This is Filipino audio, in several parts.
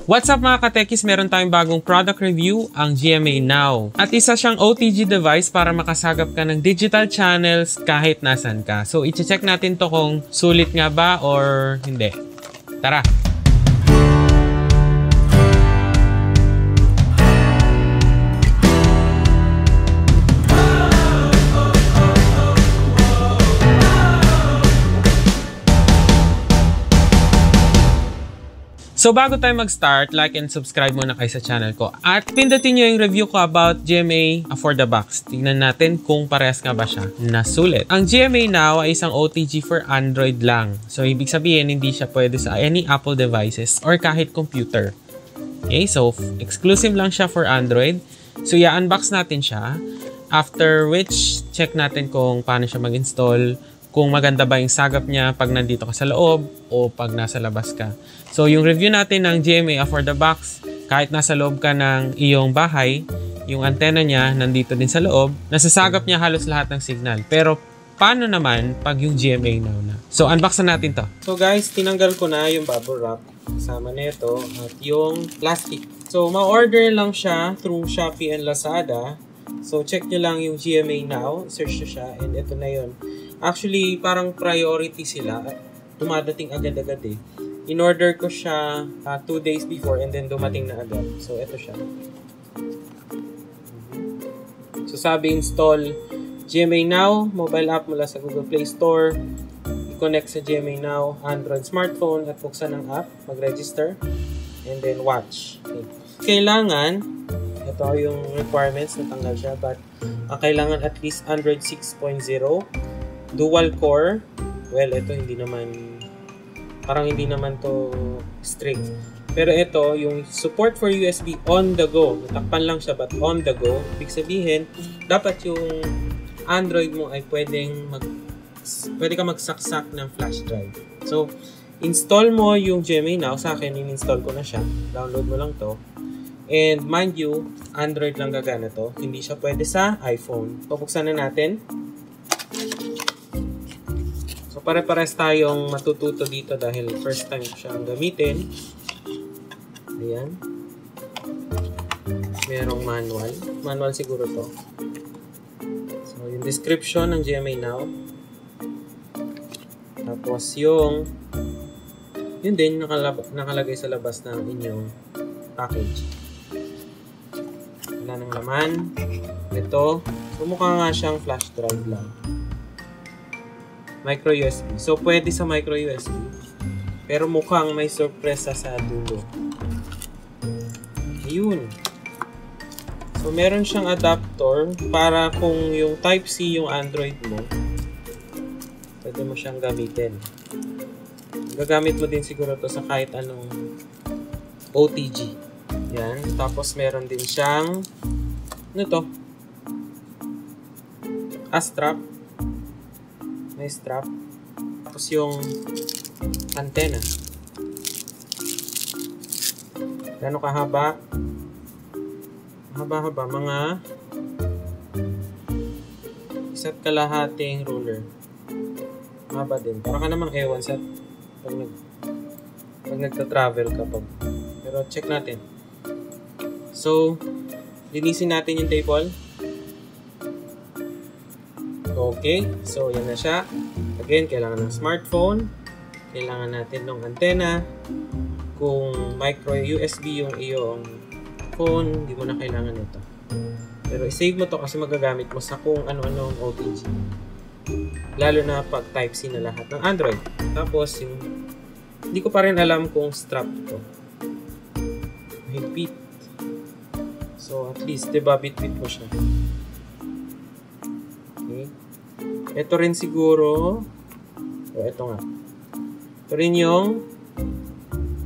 What's up mga katekis? Meron tayong bagong product review, ang GMA Now. At isa siyang OTG device para makasagap ka ng digital channels kahit nasan ka. So, i-check natin to kung sulit nga ba or hindi. Tara! So bago tayo mag-start, like and subscribe muna kayo sa channel ko. At pindutin nyo yung review ko about GMA for the box. Tingnan natin kung parehas nga ba siya na sulit. Ang GMA Now ay isang OTG for Android lang. So ibig sabihin, hindi siya pwede sa any Apple devices or kahit computer. Okay, so exclusive lang siya for Android. So i-unbox natin siya. After which, check natin kung paano siya mag-install. Kung maganda ba yung sagap niya pag nandito ka sa loob o pag nasa labas ka. So, yung review natin ng GMA for the box, kahit nasa loob ka ng iyong bahay, yung antena niya nandito din sa loob, nasasagap niya halos lahat ng signal. Pero, paano naman pag yung GMA Now na? So, unbox na natin to. So guys, tinanggal ko na yung bubble wrap kasama nito at yung plastic. So, ma-order lang siya through Shopee and Lazada. So, check nyo lang yung GMA Now, search nyo siya, and ito na yun. Actually, parang priority sila. Dumadating agad-agad eh. In-order ko siya 2 days before and then dumating na agad. So, ito siya. So, sabi install GMA Now, mobile app mula sa Google Play Store. I-connect sa GMA Now, Android smartphone at buksan ang app, mag-register, and then watch. Okay. Kailangan, ito yung requirements, natanggal siya, but kailangan at least Android 6.0. Dual core, well, ito hindi naman, parang hindi naman to strict. Pero ito, yung support for USB on the go. Natakpan lang siya, but on the go. Ibig sabihin, dapat yung Android mo ay pwede ka magsaksak ng flash drive. So, install mo yung GMA Now. Sa akin, in-install ko na siya. Download mo lang to. And mind you, Android lang gagana to. Hindi siya pwede sa iPhone. Pupuksan na natin. So, pare-pares tayong matututo dito dahil first time ko siyang gamitin. Ayan. Merong manual. Manual siguro to. So, yung description ng GMA Now. Tapos yung yun din nakalagay sa labas ng inyong package. Wala ng laman. Ito. So, mukha nga siyang flash drive lang. Micro USB. So, pwede sa micro USB. Pero mukhang may sorpresa sa dulo. Ayun. So, meron siyang adapter para kung yung Type-C yung Android mo, pwede mo siyang gamitin. Gagamit mo din siguro to sa kahit anong OTG. Yan. Tapos, meron din siyang ano to? Strap. May strap. Tapos yung antenna. Gano'ng kahaba? Haba-haba. Mga 1.5 ruler. Haba din. Para ka namang ewan sa pag nagta-travel ka pa. Pero check natin. So, linisin natin yung table. Okay, so yan na siya. Again, kailangan ng smartphone. Kailangan natin ng antenna. Kung micro USB yung iyong phone, hindi mo na kailangan ito. Pero i-save mo to kasi magagamit mo sa kung ano-ano ang OTG. Lalo na pag Type-C na lahat ng Android. Tapos, yung hindi ko pa rin alam kung strap to. Higpit. So, at least, diba, bit-bit mo siya. Okay. Ito rin siguro, ito nga. Ito rin yung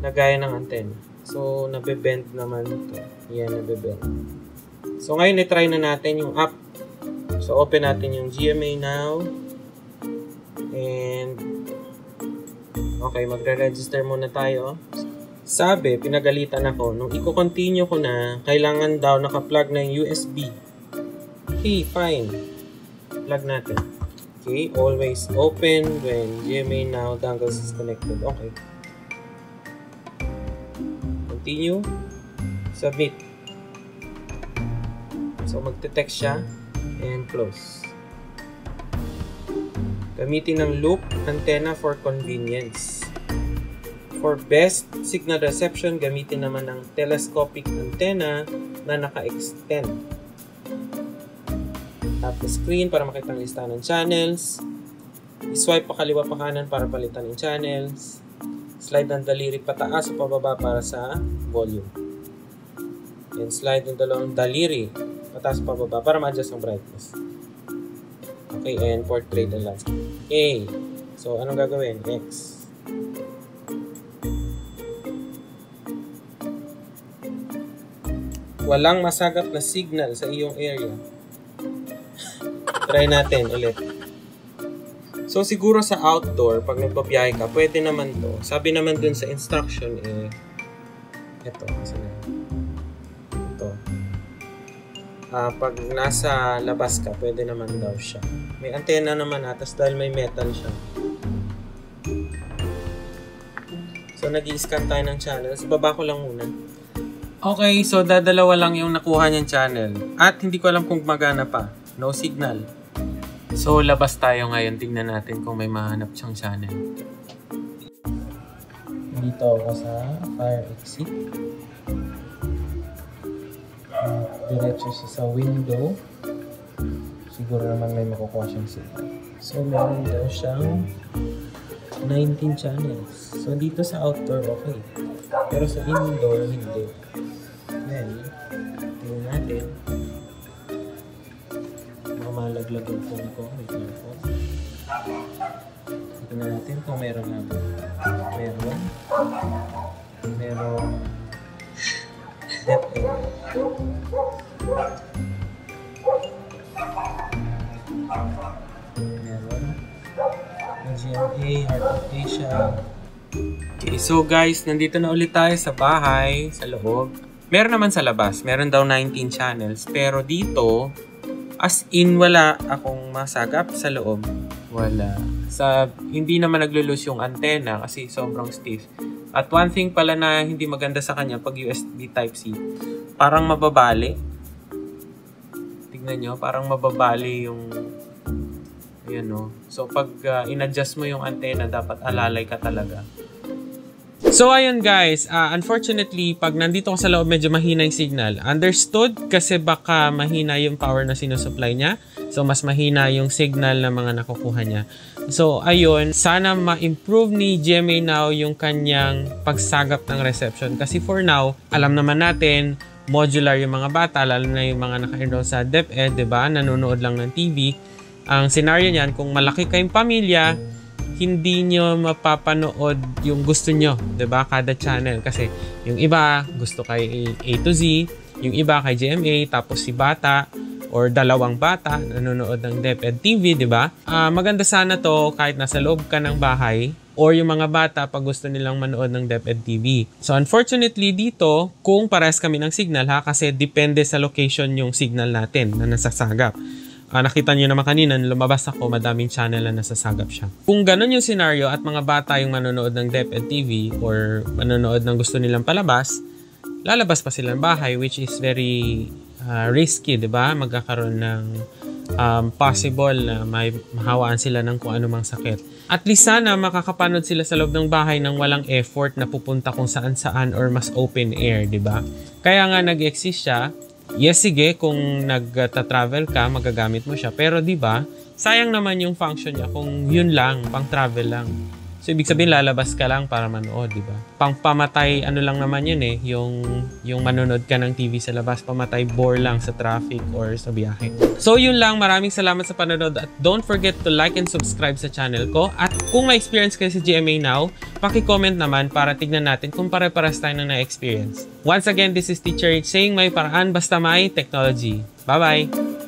nagaya ng antenna. So, nabebend naman ito. Yan, nabebend. So, ngayon, i-try na natin yung app. So, open natin yung GMA Now. And, okay, magre-register muna tayo. Sabi, pinagalitan ako. Nung i-continue ko na, kailangan daw naka-plug na yung USB. Okay, fine. Plug natin. Okay, always open when GMA Now dongle is connected. Okay. continue, submit. So magte-text siya and close. Gamitin ng loop antenna for convenience. For best signal reception, gamitin naman ng telescopic antenna na naka-extend. Tap the screen para makita ang listahan ng channels. I-swipe pa kaliwa pa kanan para palitan ng channels. Slide ng daliri pataas o pababa para sa volume. And slide ng dalawang daliri pataas o pababa para ma-adjust ang brightness. Okay, and portrait and landscape. A. So, anong gagawin? X. Walang masagap na signal sa iyong area. Try natin ulit. So, siguro sa outdoor, pag nagbabiyahe ka, pwede naman to. Sabi naman dun sa instruction, ito. Ito. Pag nasa labas ka, pwede naman daw siya. May antenna naman tapos dahil may metal siya. So, nag-i-scan tayo ng channels. Baba ko lang muna. Okay, so dadalawa lang yung nakuha niyang channel. At hindi ko alam kung magana pa. No signal. So, labas tayo ngayon. Tingnan natin kung may mahanap siyang channel. Dito ako sa fire exit. Diretso siya sa window. Siguro naman may makukuha siyang signal. So, meron daw siyang 19 channels. So, dito sa outdoor, okay. Pero sa indoor, hindi. Then, tingnan natin. Malaglag yung phone ko. Wait lang po. Tingnan natin kung meron na ba. Meron. Depth area. Meron. GMA, Heart of Asia. Okay, so guys, nandito na ulit tayo sa bahay, sa loob. Meron naman sa labas. Meron daw 19 channels. Pero dito, as in, wala akong masagap sa loob. Wala. Hindi naman naglo-lose yung antenna kasi sobrang stiff. At one thing pala na hindi maganda sa kanya pag USB Type-C, parang mababali. Tignan nyo, parang mababali yung ayan o. So pag in-adjust mo yung antenna, dapat alalay ka talaga. So ayun guys, unfortunately, pag nandito ko sa loob, medyo mahina yung signal. Understood kasi baka mahina yung power na sinusupply niya. So mas mahina yung signal na mga nakukuha niya. So ayun, sana ma-improve ni GMA Now yung kanyang pagsagap ng reception. Kasi for now, alam naman natin, modular yung mga bata, lalo na yung mga naka-enroll sa DepEd, diba? Nanonood lang ng TV. Ang scenario niyan, kung malaki kayong pamilya, hindi nyo mapapanood yung gusto nyo, diba? Kada channel. Kasi yung iba gusto kay A to Z, yung iba kay GMA, tapos si bata or dalawang bata nanonood ng DepEd TV, diba? Maganda sana to kahit nasa loob ka ng bahay or yung mga bata pag gusto nilang manood ng DepEd TV. So unfortunately dito, kung parehas kami ng signal ha, kasi depende sa location yung signal natin na nasasagap. Nakita nyo naman kanina, lumabas ako, madaming channel na nasasagap siya. Kung ganun yung scenario at mga bata yung manonood ng DepEd TV or manonood ng gusto nilang palabas, lalabas pa sila ng bahay, which is very risky, diba? Magkakaroon ng possible na may mahawaan sila ng kung anumang sakit. At least sana makakapanood sila sa loob ng bahay ng walang effort na pupunta kung saan-saan or mas open air, diba? Kaya nga nag-exist siya. Yes, sige, kung nag-travel ka, magagamit mo siya. Pero diba, sayang naman yung function niya kung yun lang, pang travel lang. So, ibig sabihin, lalabas ka lang para manood, diba? Pang pamatay, ano lang naman yun yung manonood ka ng TV sa labas, pamatay bore lang sa traffic or sa biyahe. So, yun lang. Maraming salamat sa panonood at don't forget to like and subscribe sa channel ko. At kung na-experience kayo sa GMA Now, paki-comment naman para tignan natin kung pare-paras tayo na na-experience. Once again, this is Teacher Rich saying may paraan basta may technology. Bye-bye!